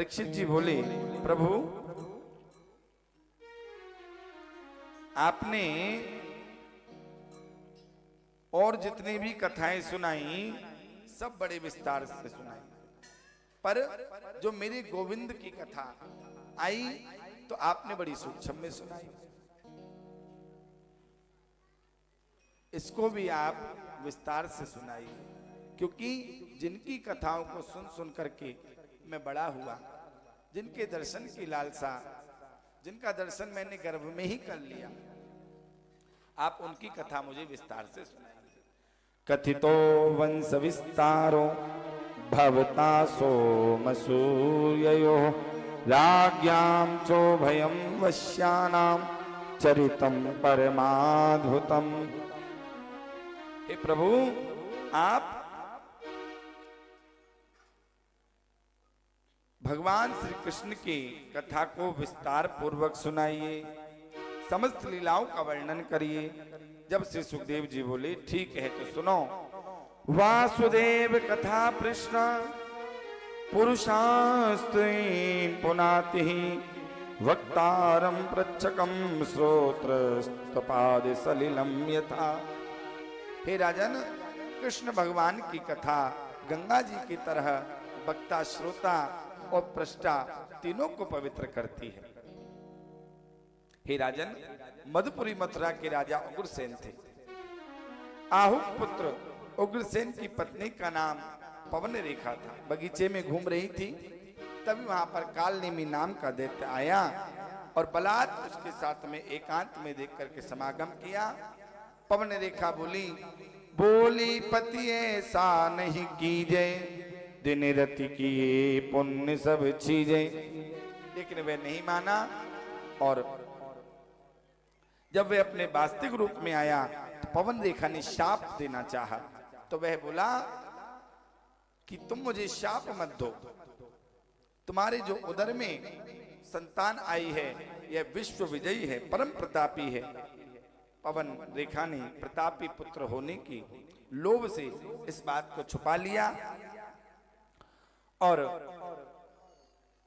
परीक्षित जी बोले, प्रभु आपने और जितनी भी कथाएं सुनाई सब बड़े विस्तार से सुनाई, पर जो मेरे गोविंद की कथा आई तो आपने बड़ी सूक्ष्म में सुनाई। इसको भी आप विस्तार से सुनाइए, क्योंकि जिनकी कथाओं को सुन सुन करके मैं बड़ा हुआ, जिनके दर्शन की लालसा, जिनका दर्शन मैंने गर्भ में ही कर लिया, आप उनकी कथा मुझे विस्तार से सुनाइए। कथितो वंश विस्तारो भवता सोमसूर्ययो राज्ञां चोभयं वश्यानां चरितं परमाद्भुतम्। हे प्रभु, आप भगवान श्री कृष्ण की कथा को विस्तार पूर्वक सुनाइए, समस्त लीलाओं का वर्णन करिए। जब श्री सुखदेव जी बोले, ठीक है तो सुनो। वासुदेव कथा कृष्ण पुरुषास्त्रीं पुनाति वक्तारं प्रच्छकं श्रोत्रस्तपाद सलिलं यथा। हे राजन, कृष्ण भगवान की कथा गंगा जी की तरह वक्ता, श्रोता और प्रष्टा तीनों को पवित्र करती है। हे राजन, मधुपुरी मथुरा के राजा उग्रसेन थे। आहुक पुत्र उग्रसेन की पत्नी का नाम पवन रेखा था। बगीचे में घूम रही थी, तभी वहां पर कालनेमी नाम का दैत्य आया और बलात् उसके साथ में एकांत में देख करके समागम किया। पवन रेखा बोली, बोली पति ऐसा नहीं कीजे, दिन रति किए पुण्य सब चीजें। लेकिन वह नहीं माना, और जब वह अपने वास्तविक रूप में आया तो पवन रेखा ने शाप देना चाहा। तो वह बोला कि तुम मुझे शाप मत दो, तुम्हारे जो उदर में संतान आई है यह विश्व विजयी है, परम प्रतापी है। पवन रेखा ने प्रतापी पुत्र होने की लोभ से इस बात को छुपा लिया और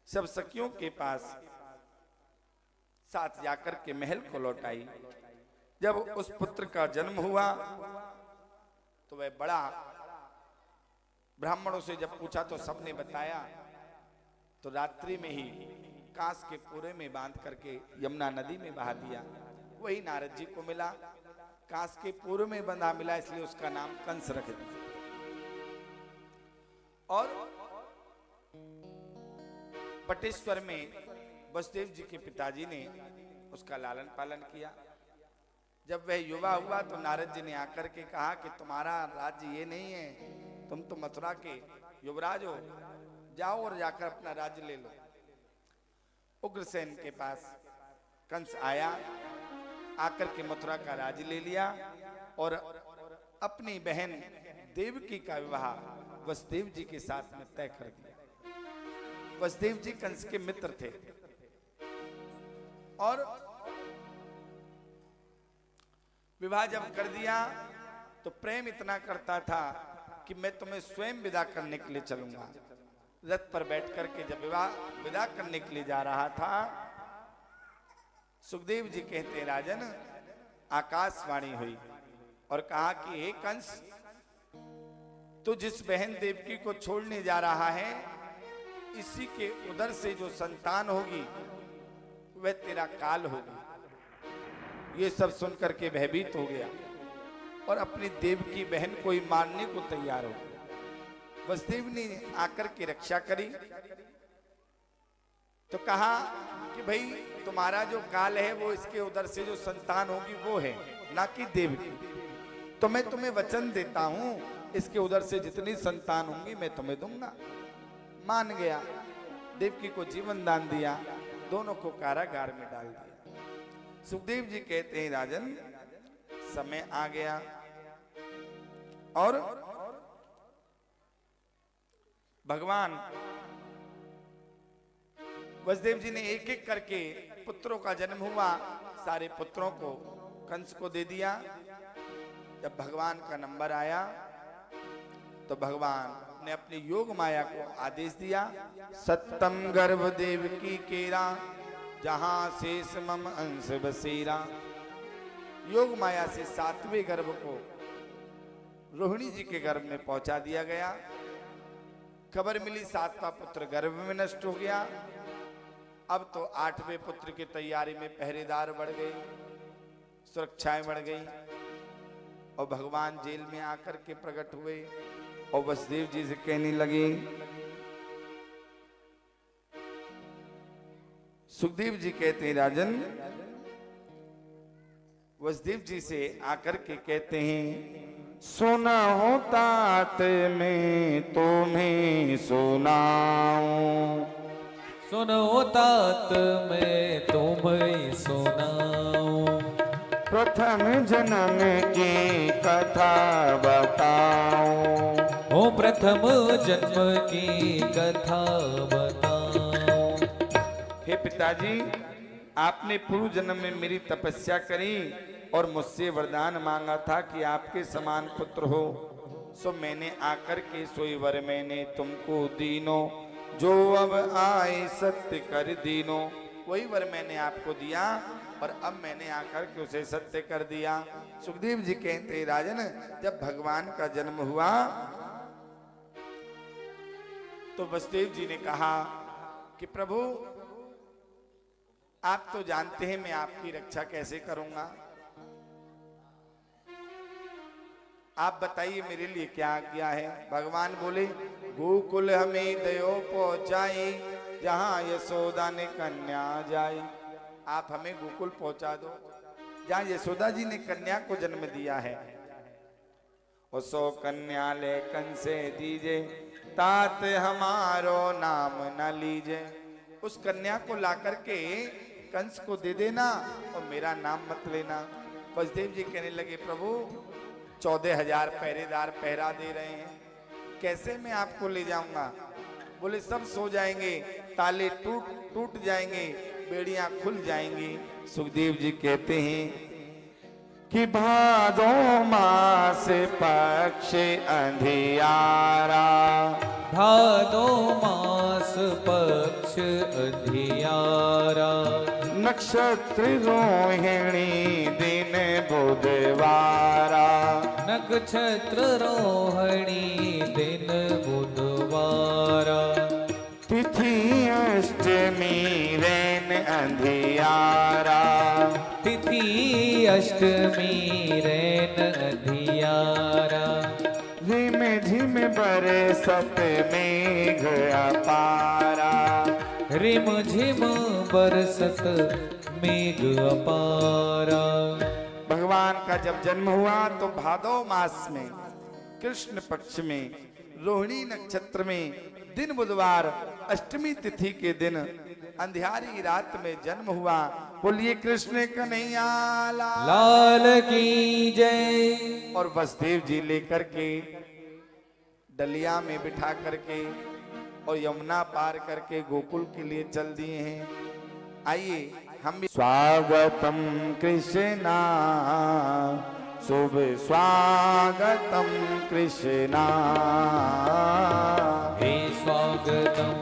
सब सखियों के पास साथ जाकर के महल को लौटाई। जब उस पुत्र का जन्म हुआ तो वह बड़ा, ब्राह्मणों से जब पूछा तो सबने बताया, तो रात्रि में ही कांस के पूरे में बांध करके यमुना नदी में बहा दिया। वही नारद जी को मिला, कांस के पूरे में बंधा मिला, इसलिए उसका नाम कंस रख दिया। और पटेश्वर में वसुदेव जी के पिताजी ने उसका लालन पालन किया। जब वह युवा हुआ तो नारद जी ने आकर के कहा कि तुम्हारा राज्य ये नहीं है, तुम तो मथुरा के युवराज हो, जाओ और जाकर अपना राज्य ले लो। उग्रसेन के पास कंस आया, आकर के मथुरा का राज्य ले लिया और अपनी बहन देवकी का विवाह वसुदेव जी के साथ में तय कर दिया। वसुदेव जी कंस के मित्र थे और विवाह जब कर दिया तो प्रेम इतना करता था कि मैं तुम्हें स्वयं विदा करने के लिए चलूंगा। रथ पर बैठ करके जब विदा करने के लिए जा रहा था, सुखदेव जी कहते हैं, राजन, आकाशवाणी हुई और कहा कि हे कंस, तो जिस बहन देवकी को छोड़ने जा रहा है, इसी के उदर से जो संतान होगी वह तेरा काल होगी। ये सब सुन करके भयभीत हो गया और अपनी देवकी बहन को ही मारने को तैयार हो गया। वसुदेव ने आकर के रक्षा करी तो कहा कि भाई तुम्हारा जो काल है वो इसके उदर से जो संतान होगी वो है, ना कि देवकी। तो मैं तुम्हें वचन देता हूं, इसके उदर से जितनी संतान होंगी मैं तुम्हें दूंगा। मान गया, देवकी को जीवन दान दिया, दोनों को कारागार में डाल दिया। सुखदेव जी कहते हैं, राजन, समय आ गया और भगवान वसुदेव जी ने एक एक करके पुत्रों का जन्म हुआ, सारे पुत्रों को कंस को दे दिया। जब भगवान का नंबर आया तो भगवान आपने अपने योग माया को आदेश दिया, सत्तम गर्भ देव की केरा, जहां शेष मम अंश बसेरा। योग माया से 7वें गर्भ को रोहिणी जी के गर्भ में पहुंचा दिया गया। खबर मिली 7वां पुत्र गर्भ में नष्ट हो गया। अब तो 8वें पुत्र की तैयारी में पहरेदार बढ़ गए, सुरक्षाएं बढ़ गई, और भगवान जेल में आकर के प्रकट हुए और वसुदेव जी से कहने लगे, सुखदेव जी कहते हैं राजन, वसुदेव जी से आकर के कहते हैं, सुना हो तात में तुम्हें सुनाऊं, सुनो तात मैं तुम्हें सुनाऊं, प्रथम जन्म की कथा बताऊं, ओ प्रथम जन्म की कथा बताऊं। हे पिताजी, आपने पूर्व जन्म में मेरी तपस्या करी और मुझसे वरदान मांगा था कि आपके समान पुत्र हो, सो मैंने आकर के सोई वर मैंने तुमको दीनो, जो अब आए सत्य कर दीनो। वही वर मैंने आपको दिया और अब मैंने आकर के उसे सत्य कर दिया। सुखदेव जी कहते, राजन, जब भगवान का जन्म हुआ तो वसुदेव जी ने कहा कि प्रभु, आप तो जानते हैं मैं आपकी रक्षा कैसे करूंगा, आप बताइए मेरे लिए क्या आज्ञा है। भगवान बोले, गोकुल हमें दयो पहुंचाई, जहां यशोदा ने कन्या जाई। आप हमें गोकुल पहुंचा दो जहां यशोदा जी ने कन्या को जन्म दिया है। और सो कन्या ले कंसे दीजे, तात हमारो नाम न लीजे। उस कन्या को लाकर के कंस को दे देना और मेरा नाम मत लेना। वसुदेव जी कहने लगे, प्रभु 14,000 पहरेदार पहरा दे रहे हैं, कैसे मैं आपको ले जाऊंगा। बोले सब सो जाएंगे, ताले टूट जाएंगे, बेड़ियां खुल जाएंगी। सुखदेव जी कहते हैं कि भादो मास पक्ष अंधियारा, भादो मास पक्ष अंधियारा, नक्षत्र रोहिणी दिन बुधवारा, नक्षत्र रोहिणी दिन बुधवारा, तिथि अष्टमी रैन अंधियारा, तिथि अष्टमी रैन अंधियारा, झिम झिम बरसत मेघ अपारा, रिम झिम बरसत मेघ अपारा। भगवान का जब जन्म हुआ तो भादव मास में कृष्ण पक्ष में रोहिणी नक्षत्र में दिन बुधवार अष्टमी तिथि के दिन अंधियारी रात में जन्म हुआ। बोलिए कृष्ण कन्हैया लाल की जय। और वसुदेव जी लेकर के डलिया में बिठा करके और यमुना पार करके गोकुल के लिए चल दिए हैं। आइए हम भी स्वागतम कृष्णा, शुभ स्वागतम कृष्णा, हे स्वागतम